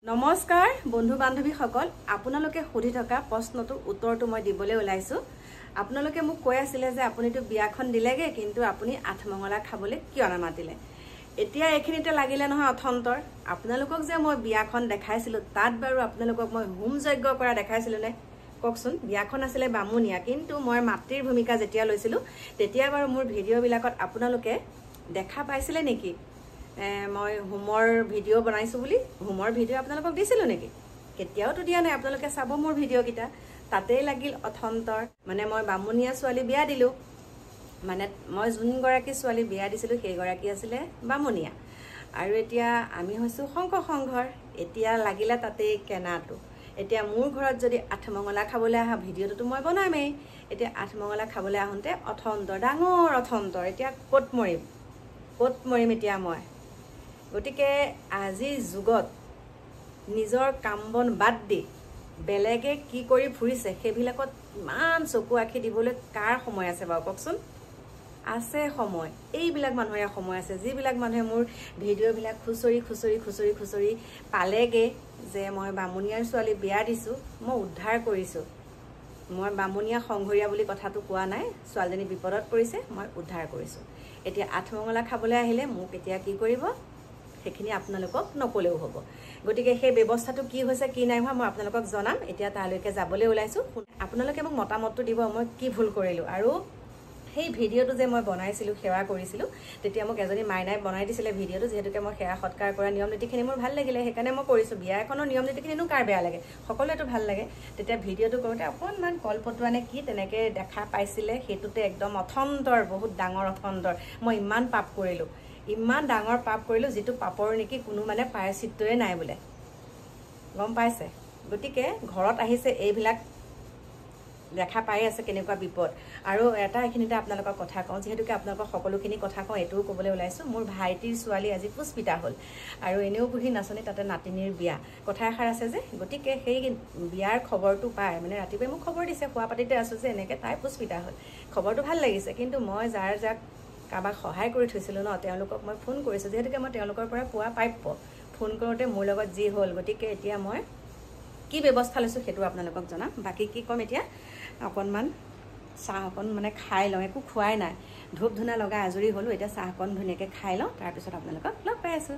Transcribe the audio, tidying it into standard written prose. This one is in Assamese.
নমস্কাৰ বন্ধু বান্ধৱী সকল আপোনালোকে সুধি থকা প্ৰশ্নটোৰ উত্তৰটো মই দিবলৈ ওলাইছো আপোনালোকে মোক কৈ আছিল যে আপুনিটো বিয়াখন দিলেগে কিন্তু আপুনি আঠমঙলা খাবলৈ কিয় নামাতিলে এতিয়া এখিনিতে লাগিলে নহয় অথন্তৰ আপোনালোকক যে মই বিয়াখন দেখাইছিলো তাত বাৰু আপোনালোকক মই হোম যজ্ঞ কৰা দেখাইছিলো নে ককচোন বিয়াখন আছিল বামুনিয়া কিন্তু মই মাতৃৰ ভূমিকা যেতিয়া লৈছিলো তেতিয়া বাৰু মোৰ ভিডিও বিলাকত আপোনালোকে দেখা পাইছিলে নেকি মই হোমৰ ভিডিও বনাইছো বুলি হোমৰ ভিডিও আপোনালোকক দিছিলো নেকি কেতিয়াও তো দিয়া নাই আপোনালোকে চাব মোৰ ভিডিও কিটা তাতেই লাগিল অথন্তৰ মানে মই বামুনিয়া ছোৱালী বিয়া দিলো মানে মই যোন গৰাকী ছোৱালী বিয়া দিছিলো সেই গৰাকী আছিল বামুনিয়া আৰু এতিয়া আমি হৈছো শংকৰ সংঘৰ এতিয়া লাগিলা তাতেই কেনাটো এতিয়া মোৰ ঘৰত যদি আঠমঙলা খাবলৈ আহা ভিডিওটো মই বনামেই এতিয়া আঠমঙলা খাবলৈ আহোঁতে অথন্তৰ ডাঙৰ অথন্তৰ এতিয়া ক'ত মৰিম এতিয়া মই গতিকে আজি যুগত নিজৰ কামবন বাদ দি বেলেগে কি কৰি ফুৰিছে সেইবিলাকত ইমান চকু আখি দিবলৈ কাৰ সময় আছে বাৰু ককচোন আছে সময় এইবিলাক মানুহৰ সময় আছে যিবিলাক মানুহে মোৰ ভিডিও বিলাক খুচৰি পালেগে যে মই বামুনিয়াৰ ছোৱালী বিয়া দিছো মই উদ্ধাৰ কৰিছো মই বামুনিয়া সংঘৰীয়া বুলি কথাটো কোৱা নাই ছোৱালীজনী বিপদত পৰিছে মই উদ্ধাৰ কৰিছো এতিয়া আঠমঙলা খাবলৈ আহিলে মোক এতিয়া কি কৰিব সেইখিনি আপোনালোকক নকলেও হ'ব গতিকে সেই ব্যৱস্থাটো কি হৈছে কি নাই হোৱা মই আপোনালোকক জনাম এতিয়া তালৈকে যাবলৈ ওলাইছো আপোনালোকে মোক মতামতটো দিব মই কি ভুল কৰিলো আৰু সেই ভিডিওটো যে মই বনাইছিলো সেৱা কৰিছিলো তেতিয়া মোক এজনী মাইনাই বনাই দিছিলে ভিডিওটো যেহেতুকে মই সেৱা সৎকাৰ কৰা নিয়ম নীতিখিনি মোৰ ভাল লাগিলে সেইকাৰণে মই কৰিছো বিয়া এখনৰ নিয়ম নীতিখিনিনো কাৰ বেয়া লাগে সকলোৱেতো ভাল লাগে তেতিয়া ভিডিওটো কৰোতে অকণমান কলপটুৱানে কি তেনেকে দেখা পাইছিলে হেতুতে একদম অথন্তৰ বহুত ডাঙৰ অথন্তৰ মই ইমান পাপ কৰিলো ইমান ডাঙৰ পাপ কৰিলো যেটো পাপৰ নেকি কোনো মানে প্ৰায়শ্চিত্তই নাই বোলে গম পাইছে গতিকে ঘৰত আহিছে এইবিলাক দেখা পাই আছে কেনেকুৱা বিপদ আৰু এটা এখিনিতে আপোনালোকৰ কথা কওঁ যেহেতুকে আপোনালোকৰ সকলোখিনি কথা কওঁ এটোও ক'বলৈ ওলাইছো মোৰ ভাইটিৰ ছোৱালী আজি পুষ্পিতা হ'ল আৰু এনেও বুঢ়ী নাচনি তাতে নাতিনীৰ বিয়া কথা এষাৰ আছে যে গতিকে সেই বিয়াৰ খবৰটো পাই মানে ৰাতিপুৱাই মোক খবৰ দিছে খোৱা পাতিতে আছো যে এনেকে তাই পুষ্পিতা হ'ল খবৰটো ভাল লাগিছে কিন্তু মই যাক কাবাক সহায় কৰি থৈছিলো ন তেওঁলোকক মই ফোন কৰিছো যেহেতুকে মই তেওঁলোকৰ পৰা পোৱা প্ৰাপ্য ফোন কৰোতে মোৰ লগত যি হ'ল গতিকে এতিয়া মই কি ব্যৱস্থা লৈছো সেইটো আপোনালোকক জনাম বাকি কি কম এতিয়া অকণমান চাহ অকণ মানে খাই লওঁ একো খোৱাই নাই ধূপ ধূনা লগাই আজৰি হ'লো এতিয়া চাহ অকণ ধুনীয়াকৈ খাই লওঁ তাৰপিছত আপোনালোকক লগ পাই আছো